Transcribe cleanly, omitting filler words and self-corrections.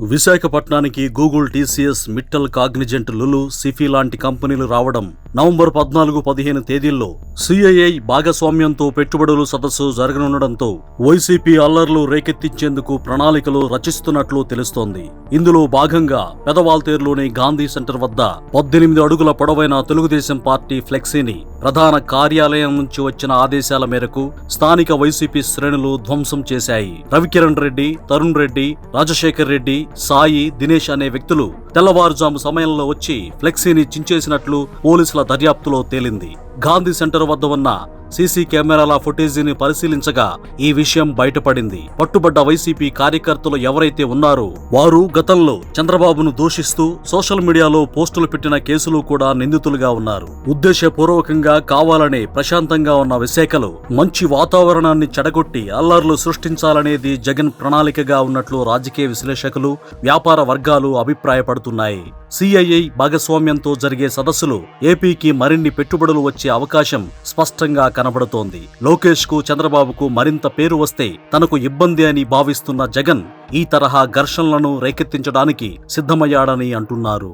విశాఖపట్నానికి Google, TCS, Mittal, Cognizant, Lulu, Sify లాంటి కంపెనీలు రావడం, నవంబర్ 14-15 తేదీల్లో సిఐఐ భాగస్వామ్యంతో పెట్టుబడులు సదస్సు జరగనుండడంతో వైసీపీ అల్లర్లు రేకెత్తించేందుకు ప్రణాళికలు రచిస్తున్నట్లు తెలుస్తోంది. ఇందులో భాగంగా పెదవాల్తేరులోని గాంధీ సెంటర్ వద్ద 18 అడుగుల పొడవైన తెలుగుదేశం పార్టీ ఫ్లెక్సీని ప్రధాన కార్యాలయం నుంచి వచ్చిన ఆదేశాల మేరకు స్థానిక వైసీపీ శ్రేణులు ధ్వంసం చేశాయి. రవికిరణ్ రెడ్డి, తరుణ్ రెడ్డి, రాజశేఖర్ రెడ్డి, సాయి, దినేష్ అనే వ్యక్తులు తెల్లవారుజాము సమయంలో వచ్చి ఫ్లెక్సీని చించేసినట్లు పోలీసుల దర్యాప్తులో తేలింది. గాంధీ సెంటర్ వద్ద ఉన్న సీసీ కెమెరాల ఫుటేజీని పరిశీలించగా ఈ విషయం బయటపడింది. పట్టుబడ్డ వైసీపీ కార్యకర్తలు ఎవరైతే ఉన్నారో వారు గతంలో చంద్రబాబును దూషిస్తూ సోషల్ మీడియాలో పోస్టులు పెట్టిన కేసులు కూడా నిందితులుగా ఉన్నారు. ఉద్దేశపూర్వకంగా కావాలనే ప్రశాంతంగా ఉన్న విశాఖలో మంచి వాతావరణాన్ని చెడగొట్టి అల్లర్లు సృష్టించాలనేది జగన్ ప్రణాళికగా ఉన్నట్లు రాజకీయ విశ్లేషకులు, వ్యాపార వర్గాలు అభిప్రాయపడుతున్నాయి. సిఐఐ భాగస్వామ్యంతో జరిగే సదస్సులో ఏపీకి మరిన్ని పెట్టుబడులు వచ్చే అవకాశం స్పష్టంగా కనబడుతోంది. లోకేష్ కు, చంద్రబాబుకు మరింత పేరు వస్తే తనకు ఇబ్బంది అని భావిస్తున్న జగన్ ఈ తరహా ఘర్షణలను రేకెత్తించడానికి సిద్ధమయ్యాడని అంటున్నారు.